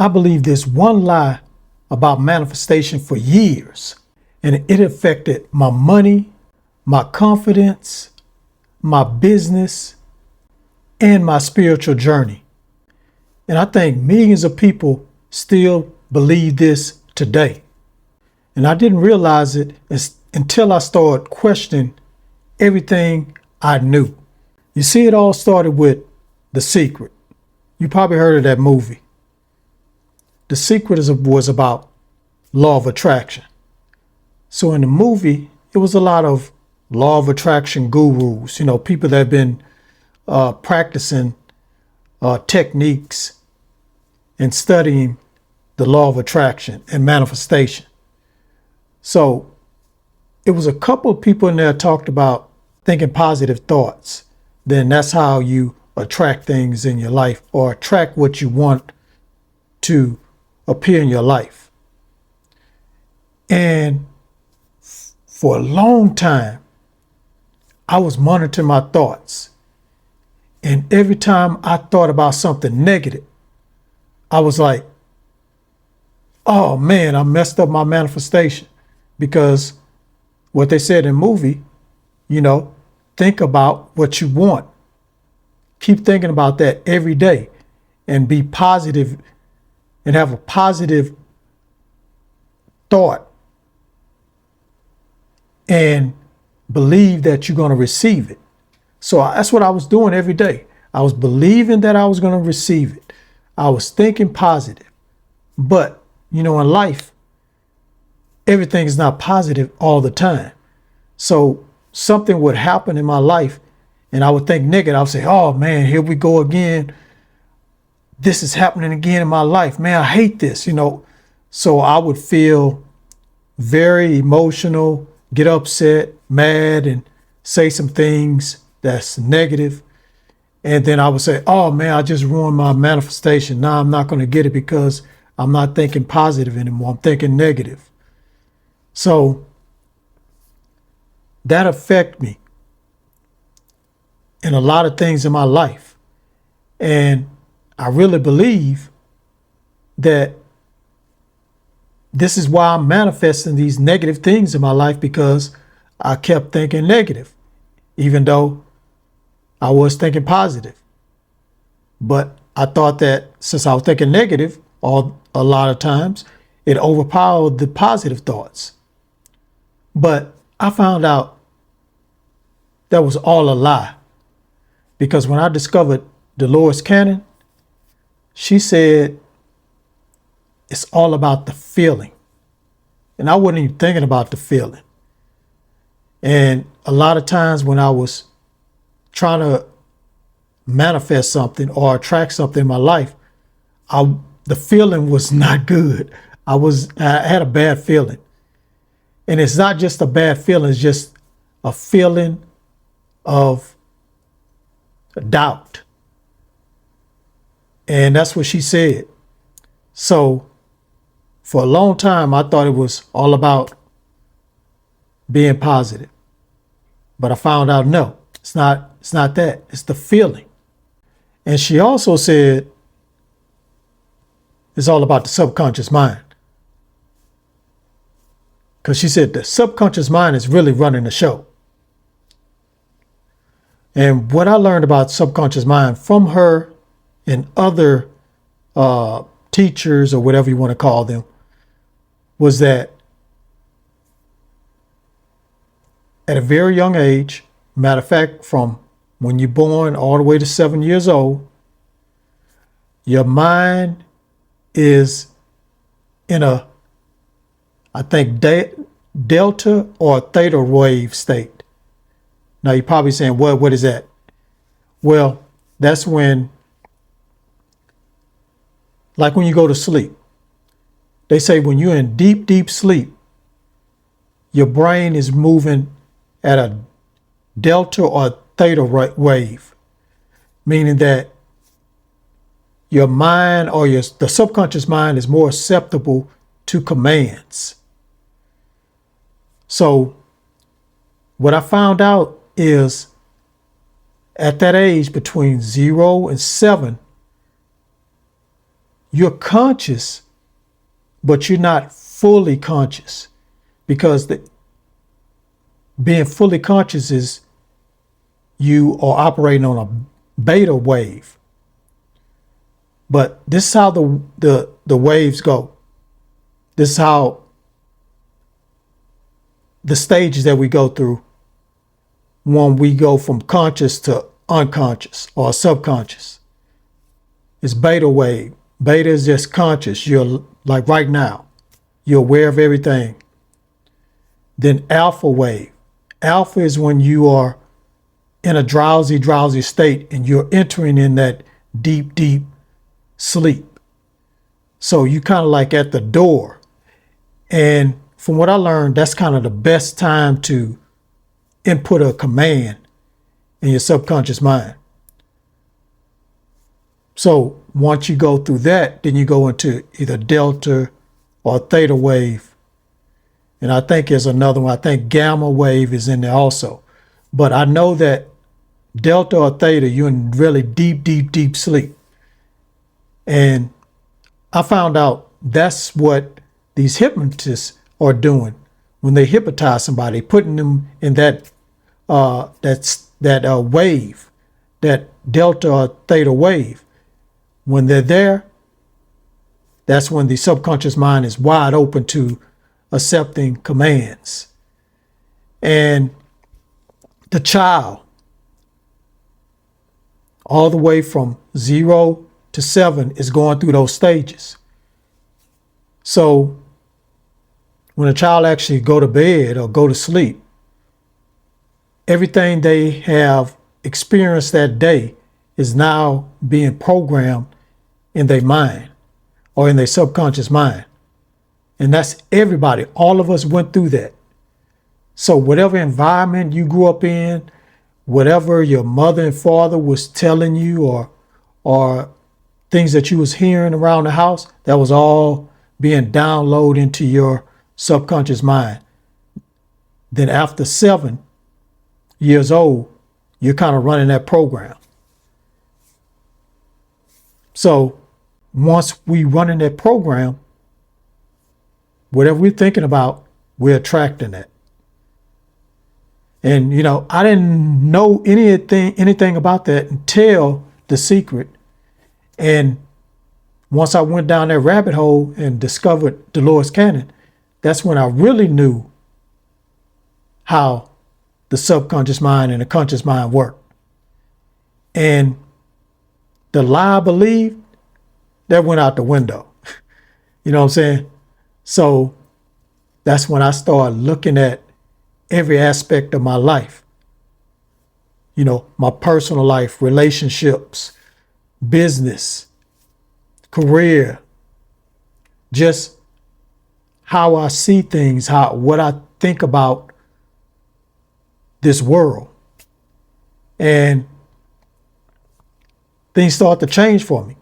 I believed this one lie about manifestation for years, and it affected my money, my confidence, my business, and my spiritual journey. And I think millions of people still believe this today. And I didn't realize it until I started questioning everything I knew. You see, it all started with The Secret. You probably heard of that movie. The Secret was about law of attraction. So in the movie, it was a lot of law of attraction gurus, people that have been practicing techniques and studying the law of attraction and manifestation. So it was a couple of people in there talked about thinking positive thoughts. Then that's how you attract things in your life, or attract what you want to appear in your life. And for a long time, I was monitoring my thoughts. And every time I thought about something negative, I was like, oh man, I messed up my manifestation. Because what they said in the movie, think about what you want. Keep thinking about that every day and be positive and have a positive thought and believe that you're going to receive it. So that's what I was doing every day. I was believing that I was going to receive it. I was thinking positive. But, in life, everything is not positive all the time. So something would happen in my life and I would think negative. I would say, oh man, here we go again. This is happening again in my life. Man, I hate this, So I would feel very emotional, get upset, mad, and say some things that's negative. And then I would say, oh man, I just ruined my manifestation. Now I'm not going to get it because I'm not thinking positive anymore. I'm thinking negative. So that affected me in a lot of things in my life. And I really believe that this is why I'm manifesting these negative things in my life, because I kept thinking negative, even though I was thinking positive. But I thought that since I was thinking negative a lot of times, it overpowered the positive thoughts. But I found out that was all a lie, because when I discovered Dolores Cannon, she said it's all about the feeling. And I wasn't even thinking about the feeling. And a lot of times when I was trying to manifest something or attract something in my life, the feeling was not good. I had a bad feeling. And it's not just a bad feeling, it's just a feeling of doubt. And that's what she said. So for a long time, I thought it was all about being positive. But I found out, no, it's not that. It's the feeling. And she also said it's all about the subconscious mind. Because she said the subconscious mind is really running the show. And what I learned about subconscious mind from her and other teachers, or whatever you want to call them, was that at a very young age, matter of fact, from when you're born all the way to 7 years old, your mind is in a, I think, delta or theta wave state. Now you're probably saying, what is that? Well, that's when, like when you go to sleep, they say when you're in deep, deep sleep, your brain is moving at a delta or theta wave, meaning that your mind or the subconscious mind is more susceptible to commands. So what I found out is at that age, between 0 and 7, you're conscious, but you're not fully conscious, because being fully conscious is you are operating on a beta wave. But this is how the waves go. This is how the stages that we go through when we go from conscious to unconscious or subconscious. It's beta wave. Beta is just conscious. You're like right now, you're aware of everything. Then alpha wave. Alpha is when you are in a drowsy state and you're entering in that deep sleep. So you kind of like at the door. And from what I learned, that's kind of the best time to input a command in your subconscious mind. So once you go through that, then you go into either delta or theta wave. And I think there's another one. I think gamma wave is in there also. But I know that delta or theta, you're in really deep sleep. And I found out that's what these hypnotists are doing when they hypnotize somebody, putting them in that wave, that delta or theta wave. When they're there, that's when the subconscious mind is wide open to accepting commands. And the child, all the way from 0 to 7, is going through those stages. So when a child actually go to bed or go to sleep, everything they have experienced that day is now being programmed in their mind or in their subconscious mind. And that's everybody. All of us went through that. So whatever environment you grew up in, whatever your mother and father was telling you, or things that you was hearing around the house, that was all being downloaded into your subconscious mind. Then after 7 years old, you're kind of running that program. So once we run in that program, whatever we're thinking about, we're attracting it. And, I didn't know anything about that until The Secret. And once I went down that rabbit hole and discovered Dolores Cannon, that's when I really knew how the subconscious mind and the conscious mind work. And the lie I believed, that went out the window. You know what I'm saying? So that's when I started looking at every aspect of my life. My personal life, relationships, business, career, just how I see things, what I think about this world. And things start to change for me.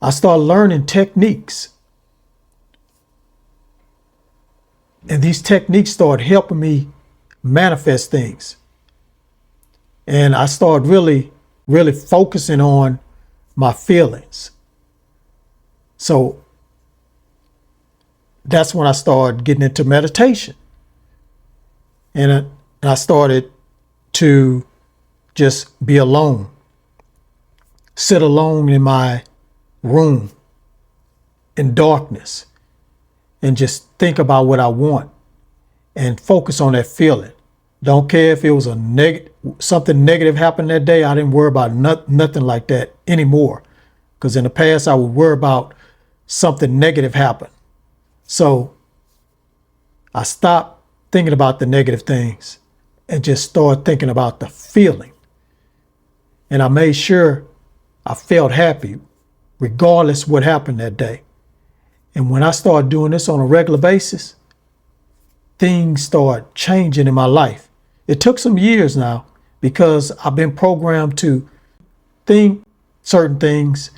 I started learning techniques. And these techniques started helping me manifest things. And I started really focusing on my feelings. So that's when I started getting into meditation. And I started to just be alone, sit alone in my room in darkness and just think about what I want and focus on that feeling. Don't care if it was something negative happened that day. I didn't worry about nothing like that anymore. Because in the past, I would worry about something negative happen. So I stopped thinking about the negative things and just started thinking about the feeling. And I made sure I felt happy regardless what happened that day. And when I started doing this on a regular basis, things started changing in my life. It took some years now because I've been programmed to think certain things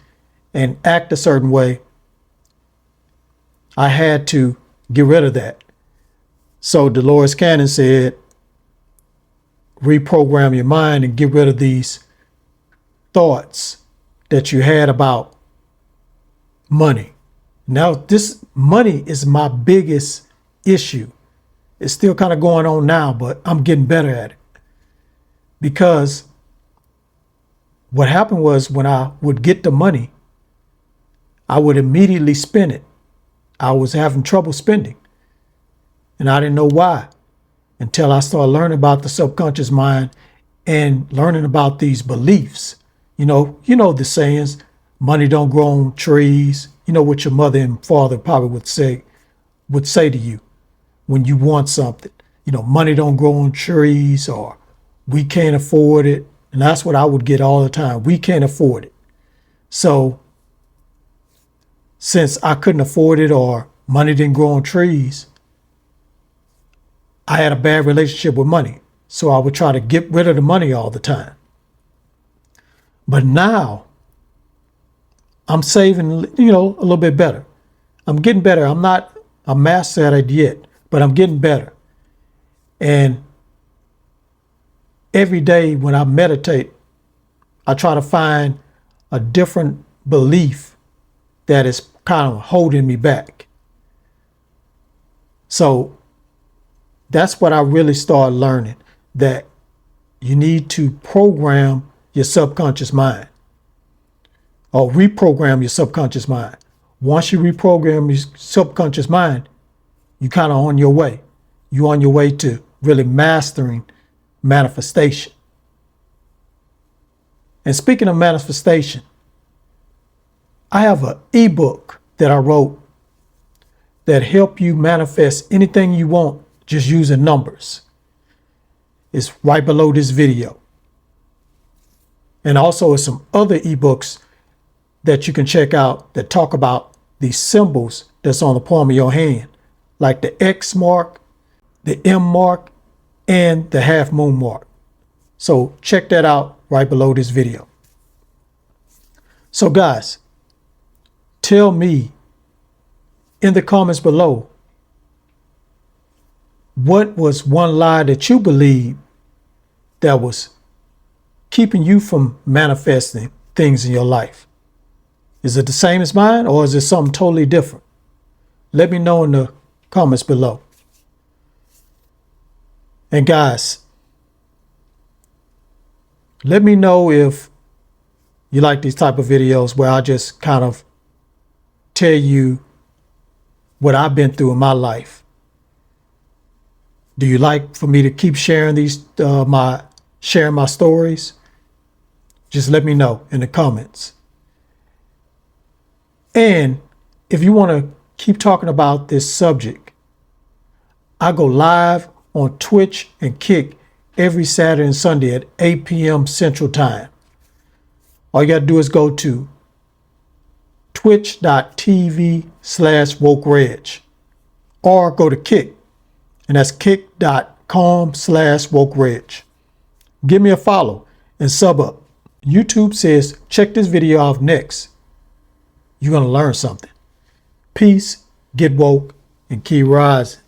and act a certain way. I had to get rid of that. So Dolores Cannon said, reprogram your mind and get rid of these thoughts that you had about money. Now, this money is my biggest issue. It's still kind of going on now, but I'm getting better at it. Because what happened was when I would get the money, I would immediately spend it. I was having trouble spending. And I didn't know why until I started learning about the subconscious mind and learning about these beliefs. You know the sayings, money don't grow on trees. You know what your mother and father probably would say to you when you want something. Money don't grow on trees, or we can't afford it. And that's what I would get all the time. We can't afford it. So since I couldn't afford it or money didn't grow on trees, I had a bad relationship with money. So I would try to get rid of the money all the time. But now I'm saving, a little bit better. I'm getting better. I'm not a master at it yet, but I'm getting better. And every day when I meditate, I try to find a different belief that is kind of holding me back. So that's what I really started learning, that you need to program your subconscious mind, or reprogram your subconscious mind. Once you reprogram your subconscious mind, you're kind of on your way. You're on your way to really mastering manifestation. And speaking of manifestation, I have an ebook that I wrote that help you manifest anything you want just using numbers. It's right below this video. And also there's some other ebooks that you can check out that talk about these symbols that's on the palm of your hand, like the X mark, the M mark, and the half moon mark. So check that out right below this video. So guys, tell me in the comments below, what was one lie that you believed that was keeping you from manifesting things in your life? Is it the same as mine, or is it something totally different? Let me know in the comments below. And guys, let me know if you like these type of videos where I just kind of tell you what I've been through in my life. Do you like for me to keep sharing sharing my stories? Just let me know in the comments. And if you want to keep talking about this subject, I go live on Twitch and Kick every Saturday and Sunday at 8 p.m. Central Time. All you got to do is go to twitch.tv/wokereg or go to Kick, and that's kick.com/wokereg. Give me a follow and sub up. YouTube says, check this video out next. You're going to learn something. Peace, get woke, and keep rising.